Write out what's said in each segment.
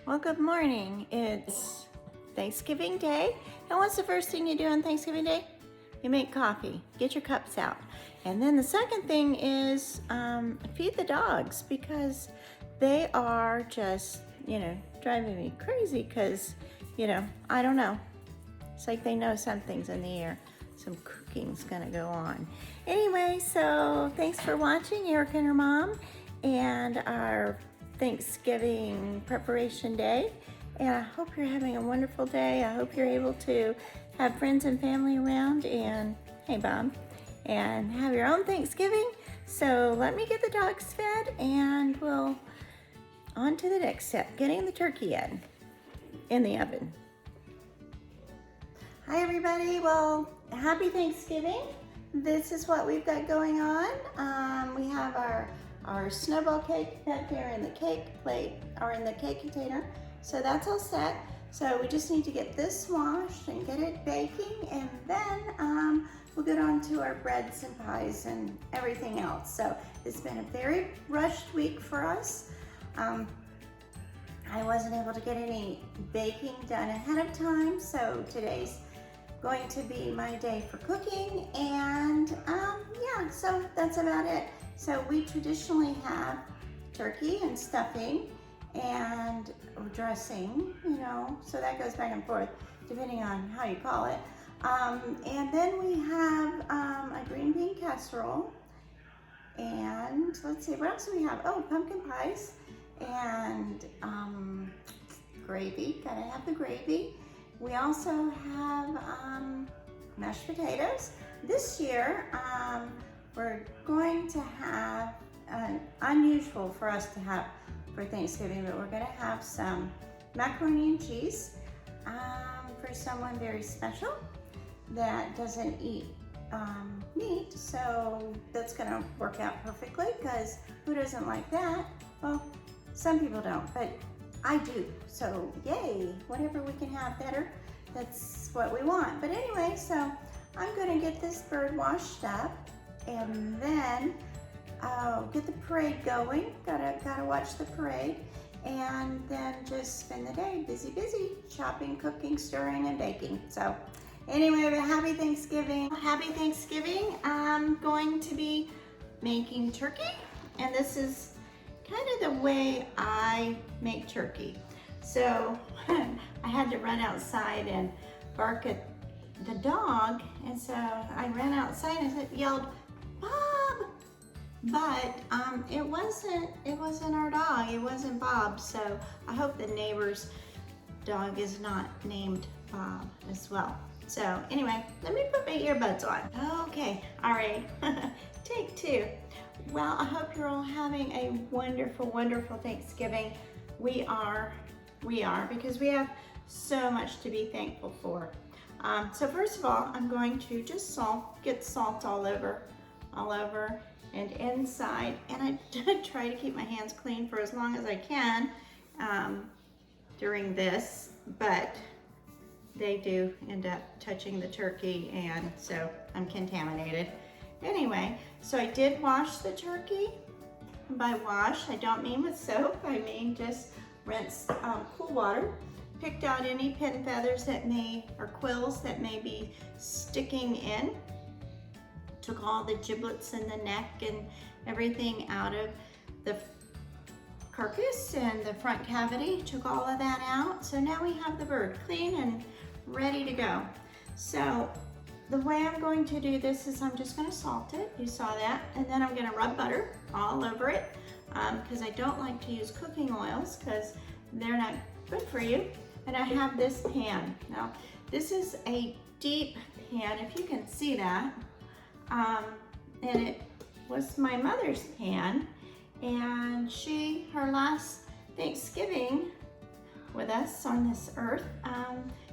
Well, good morning. It's Thanksgiving Day. And what's the first thing you do on Thanksgiving Day? You make coffee. Get your cups out. And then the second thing is feed the dogs because they are just, driving me crazy because, I don't know. It's like they know something's in the air. Some cooking's gonna go on. Anyway, so thanks for watching, Erica and her mom, and our Thanksgiving preparation day. And I hope you're having a wonderful day. I hope you're able to have friends and family around and, hey Bob, and have your own Thanksgiving. So let me get the dogs fed and we'll on to the next step, getting the turkey in the oven. Hi everybody, well, happy Thanksgiving. This is what we've got going on. We have our snowball cake back there in the cake plate, or in the cake container. So that's all set. So we just need to get this washed and get it baking, and then we'll get on to our breads and pies and everything else. So it's been a very rushed week for us. I wasn't able to get any baking done ahead of time, so today's going to be my day for cooking, and yeah, so that's about it. So we traditionally have turkey and stuffing and dressing, so that goes back and forth depending on how you call it. And then we have a green bean casserole, and let's see, what else do we have? Oh, pumpkin pies and gravy, gotta have the gravy. We also have mashed potatoes. This year, we're going to have, unusual for us to have for Thanksgiving, but we're gonna have some macaroni and cheese for someone very special that doesn't eat meat. So that's gonna work out perfectly, because who doesn't like that? Well, some people don't, but I do, so yay, whatever we can have better, that's what we want. But anyway, so I'm gonna get this bird washed up and then get the parade going. Gotta watch the parade, and then just spend the day busy, chopping, cooking, stirring, and baking. So anyway, but happy Thanksgiving. Happy Thanksgiving. I'm going to be making turkey, and this is kind of the way I make turkey. So I had to run outside and bark at the dog, and so I ran outside and yelled, "Bob!" But it wasn't our dog, it wasn't Bob. So I hope the neighbor's dog is not named Bob as well. So anyway, let me put my earbuds on. Okay, all right, take two. Well, I hope you're all having a wonderful, wonderful Thanksgiving. We are, because we have so much to be thankful for. So first of all, I'm going to just get salt all over and inside. And I try to keep my hands clean for as long as I can during this, but they do end up touching the turkey, and so I'm contaminated. Anyway, so I did wash the turkey. By wash, I don't mean with soap, I mean just rinse cool water. Picked out any pin feathers or quills that may be sticking in. Took all the giblets and the neck and everything out of the carcass and the front cavity. Took all of that out. So now we have the bird clean and ready to go. So the way I'm going to do this is I'm just going to salt it, you saw that, and then I'm going to rub butter all over it, because I don't like to use cooking oils because they're not good for you. And I have this pan. Now, this is a deep pan, if you can see that, and it was my mother's pan, and her last Thanksgiving with us on this earth,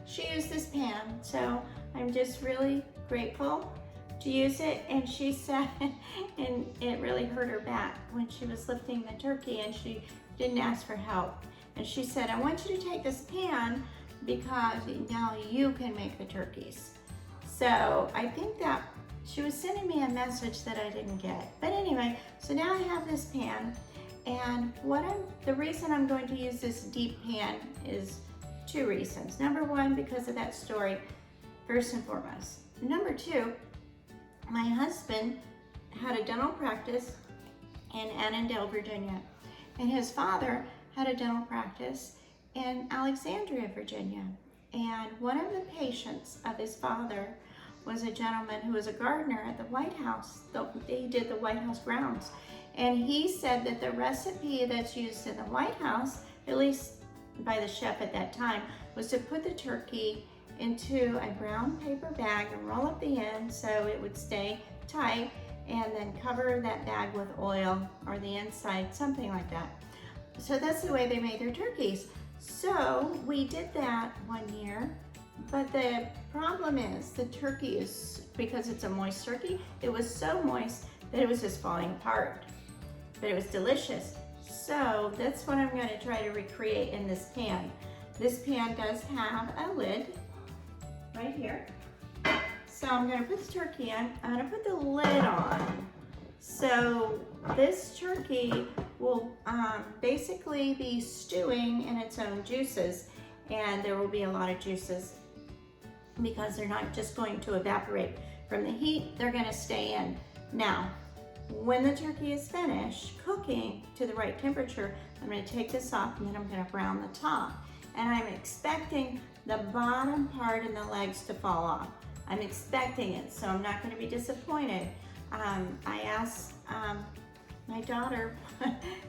she used this pan. So I'm just really grateful to use it. And she said, and it really hurt her back when she was lifting the turkey, and she didn't ask for help. And she said, I want you to take this pan because now you can make the turkeys. So I think that she was sending me a message that I didn't get. But anyway, so now I have this pan, And the reason I'm going to use this deep pan is 2 reasons. Number 1, because of that story, first and foremost. Number 2, my husband had a dental practice in Annandale, Virginia, and his father had a dental practice in Alexandria, Virginia. And one of the patients of his father was a gentleman who was a gardener at the White House. He did the White House grounds. And he said that the recipe that's used in the White House, at least by the chef at that time, was to put the turkey into a brown paper bag and roll up the end so it would stay tight, and then cover that bag with oil, or the inside, something like that. So that's the way they made their turkeys. So we did that one year, but the problem is the turkey is, because it's a moist turkey, it was so moist that it was just falling apart, but it was delicious. So that's what I'm going to try to recreate in this pan. This pan does have a lid right here. So I'm going to put the turkey in. I'm going to put the lid on. So this turkey will basically be stewing in its own juices, and there will be a lot of juices because they're not just going to evaporate from the heat, they're going to stay in. Now, when the turkey is finished cooking to the right temperature, I'm going to take this off and then I'm going to brown the top. And I'm expecting the bottom part and the legs to fall off. I'm expecting it, so I'm not going to be disappointed. I asked my daughter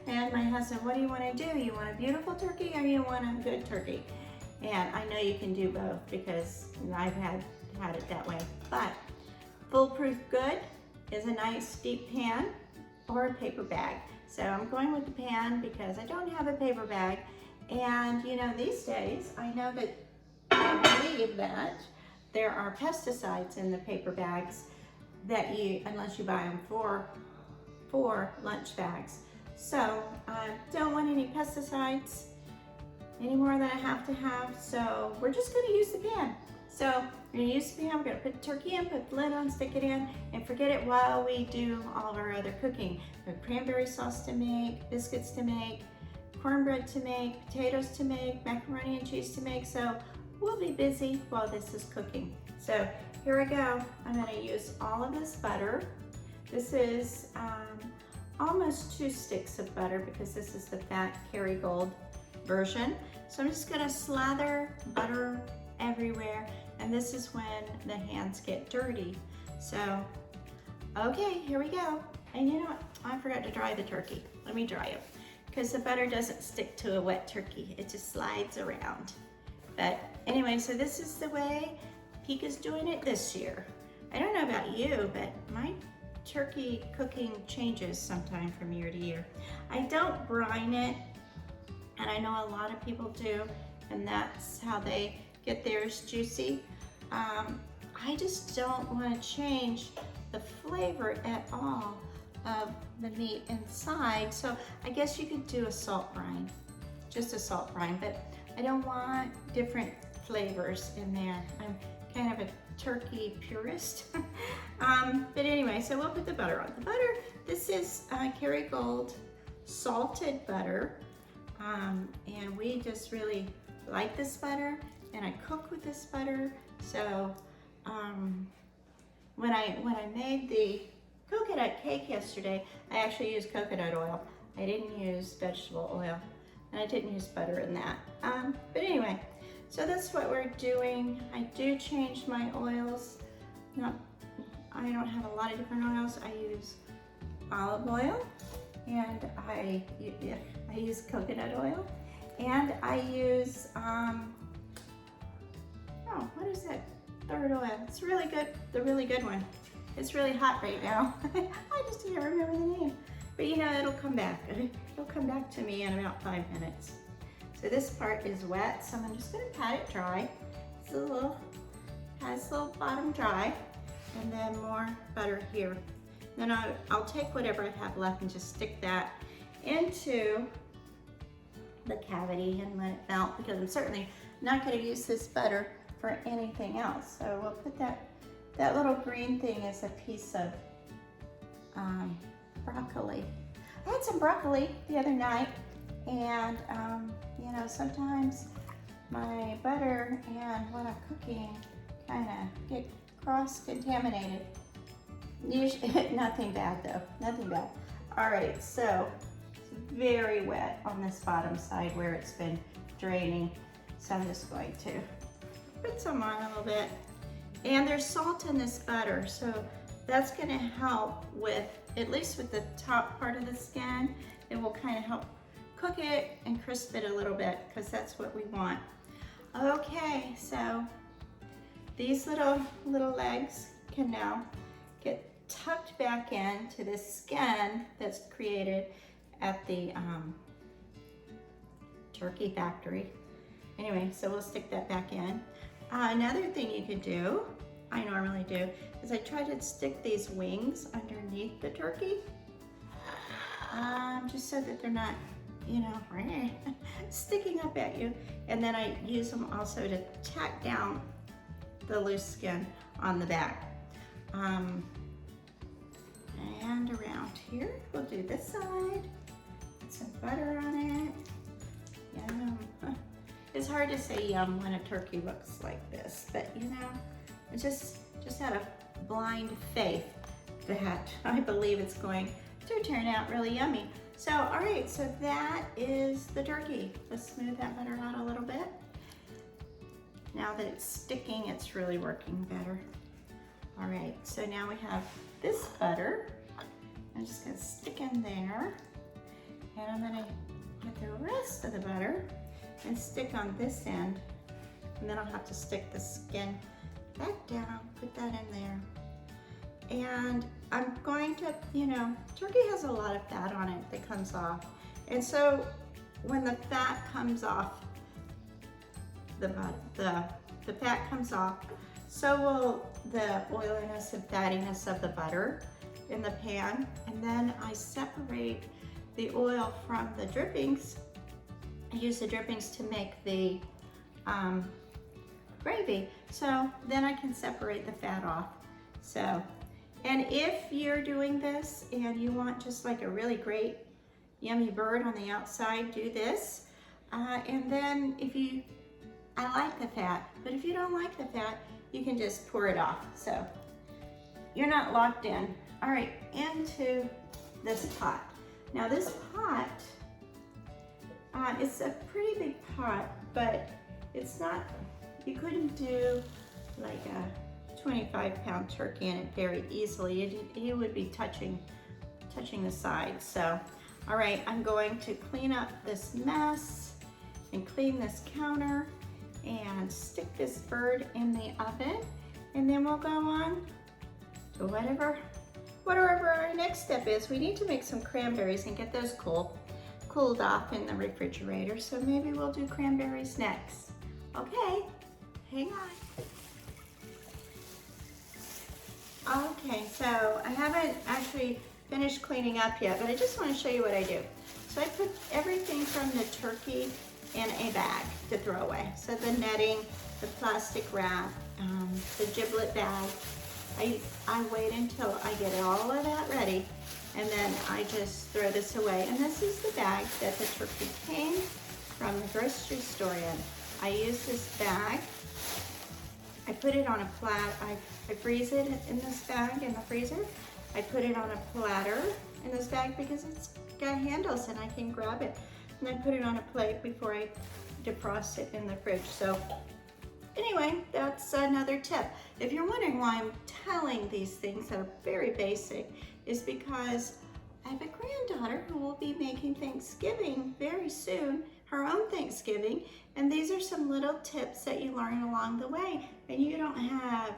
and my husband, what do you want to do? You want a beautiful turkey or you want a good turkey? And I know you can do both because I've had it that way. But foolproof good is a nice deep pan or a paper bag. So I'm going with the pan because I don't have a paper bag. And you know, these days, I know that I believe that there are pesticides in the paper bags that unless you buy them for lunch bags. So I don't want any pesticides anymore than I have to have. So we're just gonna use the pan. So we're gonna use the pan, we're gonna put the turkey in, put the lid on, stick it in, and forget it while we do all of our other cooking. We have cranberry sauce to make, biscuits to make, cornbread to make, potatoes to make, macaroni and cheese to make. So we'll be busy while this is cooking. So here I go. I'm gonna use all of this butter. This is almost 2 sticks of butter because this is the fat Kerrygold version. So I'm just gonna slather butter everywhere, and this is when the hands get dirty. So, okay, here we go. And you know what? I forgot to dry the turkey. Let me dry it, because the butter doesn't stick to a wet turkey. It just slides around. But anyway, so this is the way Pika's doing it this year. I don't know about you, but my turkey cooking changes sometime from year to year. I don't brine it, and I know a lot of people do, and that's how they get theirs juicy. I just don't want to change the flavor at all of the meat inside. So I guess you could do a salt brine, just a salt brine, but I don't want different flavors in there. I'm kind of a turkey purist. But anyway, so we'll put the butter on. The butter, this is Kerrygold salted butter, and we just really like this butter, and I cook with this butter. So when I made the coconut cake yesterday, I actually used coconut oil. I didn't use vegetable oil, and I didn't use butter in that. But anyway, so that's what we're doing. I do change my oils. I don't have a lot of different oils. I use olive oil, and I use coconut oil, and I use, what is that third oil? It's really good, the really good one. It's really hot right now. I just can't remember the name. But you know, it'll come back. It'll come back to me in about 5 minutes. So this part is wet, so I'm just gonna pat it dry. It's has a little bottom dry, and then more butter here. Then I'll take whatever I have left and just stick that into the cavity and let it melt, because I'm certainly not gonna use this butter for anything else. So we'll put that little green thing as a piece of broccoli. I had some broccoli the other night, and you know, sometimes my butter and what I'm cooking kind of get cross-contaminated. Usually, nothing bad though, nothing bad. All right, so it's very wet on this bottom side where it's been draining. So I'm just going to put some on a little bit. And there's salt in this butter, so that's gonna help with, at least with the top part of the skin, it will kind of help cook it and crisp it a little bit, because that's what we want. Okay, so these little legs can now get tucked back into the skin that's created at the turkey factory. Anyway, so we'll stick that back in. Another thing you could do, I normally do, is I try to stick these wings underneath the turkey, just so that they're not, you know, sticking up at you. And then I use them also to tack down the loose skin on the back. And around here, we'll do this side. Put some butter on it. Yum. It's hard to say yum when a turkey looks like this, but you know, I just out of blind faith that I believe it's going to turn out really yummy. So, all right, so that is the turkey. Let's smooth that butter out a little bit. Now that it's sticking, it's really working better. All right, so now we have this butter. I'm just gonna stick in there, and I'm gonna get the rest of the butter and stick on this end, and then I'll have to stick the skin back down, put that in there. And I'm going to, you know, turkey has a lot of fat on it that comes off. And so when the fat comes off, the fat comes off, so will the oiliness and fattiness of the butter in the pan. And then I separate the oil from the drippings. I use the drippings to make the gravy. So then I can separate the fat off. So, and if you're doing this and you want just like a really great yummy bird on the outside, do this. And then I like the fat, but if you don't like the fat, you can just pour it off. So you're not locked in. All right, into this pot. Now this pot, it's a pretty big pot, but it's not, you couldn't do like a 25-pound turkey in it very easily. You would be touching the sides. So, all right, I'm going to clean up this mess and clean this counter and stick this bird in the oven, and then we'll go on to whatever our next step is. We need to make some cranberries and get those cooled off in the refrigerator. So maybe we'll do cranberries next. Okay, hang on. Okay, so I haven't actually finished cleaning up yet, but I just want to show you what I do. So I put everything from the turkey in a bag to throw away. So the netting, the plastic wrap, the giblet bag. I wait until I get all of that ready, and then I just throw this away. And this is the bag that the turkey came from the grocery store in. I use this bag. I put it on a I freeze it in this bag in the freezer. I put it on a platter in this bag because it's got handles and I can grab it. And I put it on a plate before I defrost it in the fridge. So anyway, that's another tip. If you're wondering why I'm telling these things that are very basic, is because I have a granddaughter who will be making Thanksgiving very soon, her own Thanksgiving, and these are some little tips that you learn along the way, and you don't have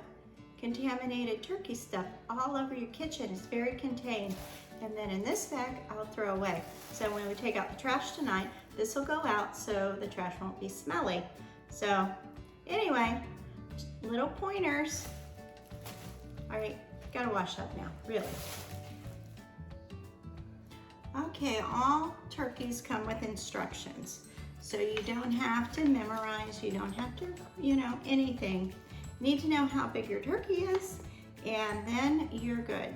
contaminated turkey stuff all over your kitchen. It's very contained. And then in this bag, I'll throw away. So when we take out the trash tonight, this will go out so the trash won't be smelly. So anyway, little pointers. All right, gotta wash up now, really. Okay, all turkeys come with instructions. So you don't have to memorize, you don't have to, anything. You need to know how big your turkey is, and then you're good.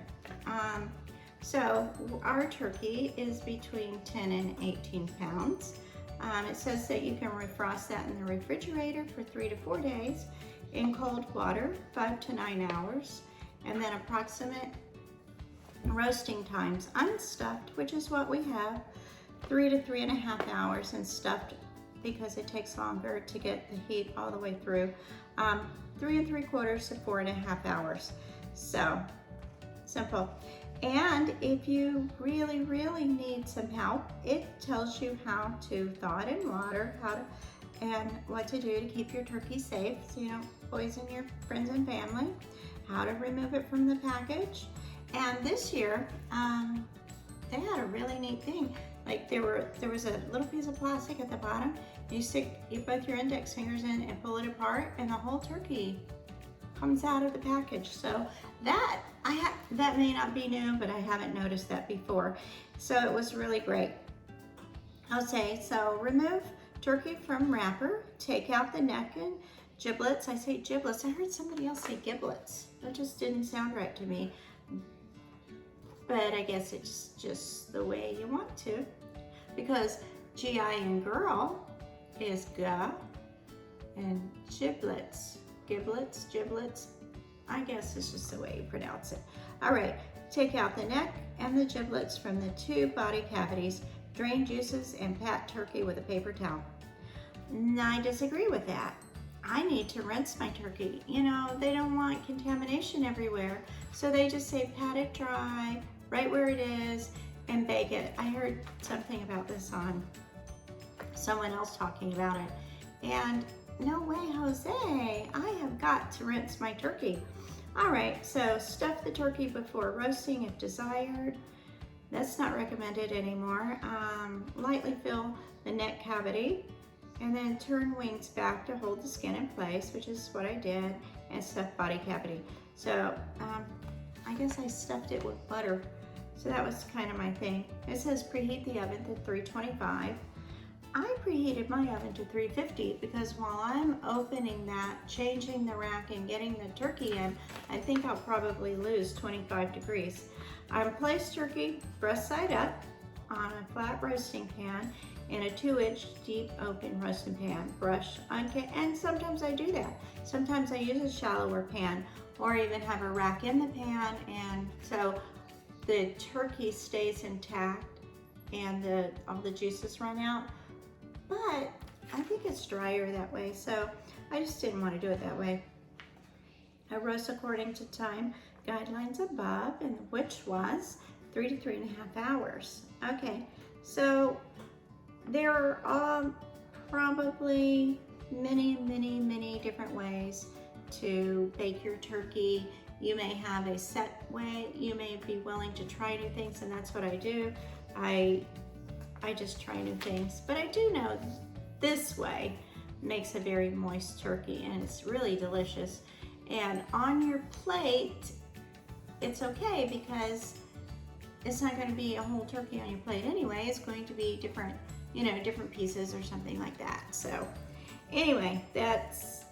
So our turkey is between 10 and 18 pounds. It says that you can refrost that in the refrigerator for 3 to 4 days in cold water, 5 to 9 hours, and then approximate roasting times unstuffed, which is what we have, 3 to 3.5 hours, and stuffed because it takes longer to get the heat all the way through, 3 3/4 to 4.5 hours. So simple. And if you really, really need some help, it tells you how to thaw it in water, and what to do to keep your turkey safe so you don't poison your friends and family, how to remove it from the package. And this year, they had a really neat thing. Like there was a little piece of plastic at the bottom. You stick both your index fingers in and pull it apart, and the whole turkey comes out of the package. So that may not be new, but I haven't noticed that before. So it was really great. Okay, so remove turkey from wrapper, take out the neck and giblets. I say giblets. I heard somebody else say giblets. That just didn't sound right to me. But I guess it's just the way you want to, because GI in girl is ga, and giblets. I guess it's just the way you pronounce it. All right, take out the neck and the giblets from the 2 body cavities, drain juices, and pat turkey with a paper towel. I disagree with that. I need to rinse my turkey. You know, they don't want contamination everywhere, so they just say pat it dry, right where it is, and bake it. I heard something about this on someone else talking about it, and no way, Jose, I have got to rinse my turkey. All right, so stuff the turkey before roasting if desired. That's not recommended anymore. Lightly fill the neck cavity, and then turn wings back to hold the skin in place, which is what I did, and stuff body cavity. So I guess I stuffed it with butter. So that was kind of my thing. It says preheat the oven to 325. I preheated my oven to 350 because while I'm opening that, changing the rack, and getting the turkey in, I think I'll probably lose 25 degrees. I place turkey breast side up on a flat roasting pan in a 2-inch deep open roasting pan. Brush, and sometimes I do that. Sometimes I use a shallower pan, or even have a rack in the pan, and so the turkey stays intact and all the juices run out. But I think it's drier that way, so I just didn't want to do it that way. I roast according to time guidelines above, and which was 3 to 3.5 hours. Okay, so there are probably many different ways to bake your turkey. You may have a set way. You may be willing to try new things, and that's what I do. I just try new things, but I do know this way makes a very moist turkey, and it's really delicious. And on your plate, it's okay because it's not going to be a whole turkey on your plate anyway. It's going to be different, different pieces or something like that. So anyway, that's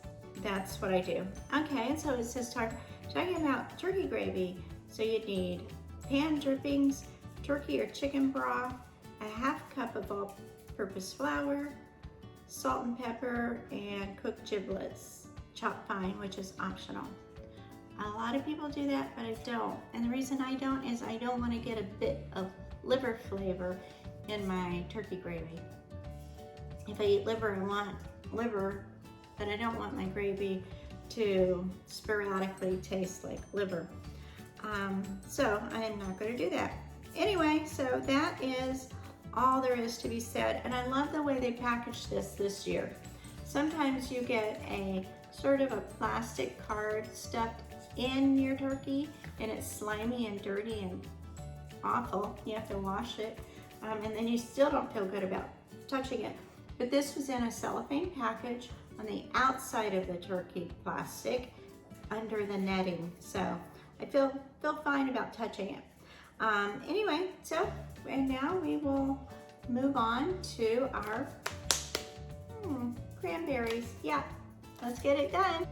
what I do. Okay, and so it says talking about turkey gravy. So you need pan drippings, turkey or chicken broth, a 1/2 cup of all-purpose flour, salt and pepper, and cooked giblets, chopped fine, which is optional. A lot of people do that, but I don't. And the reason I don't is I don't want to get a bit of liver flavor in my turkey gravy. If I eat liver, I want liver, but I don't want my gravy to sporadically taste like liver. So I'm not going to do that. Anyway, so that is all there is to be said, and I love the way they packaged this year. Sometimes you get a sort of a plastic card stuffed in your turkey, and it's slimy and dirty and awful. You have to wash it, and then you still don't feel good about touching it. But this was in a cellophane package on the outside of the turkey plastic under the netting, so I feel fine about touching it. Anyway, so, and now we will move on to our cranberries. Yeah, let's get it done.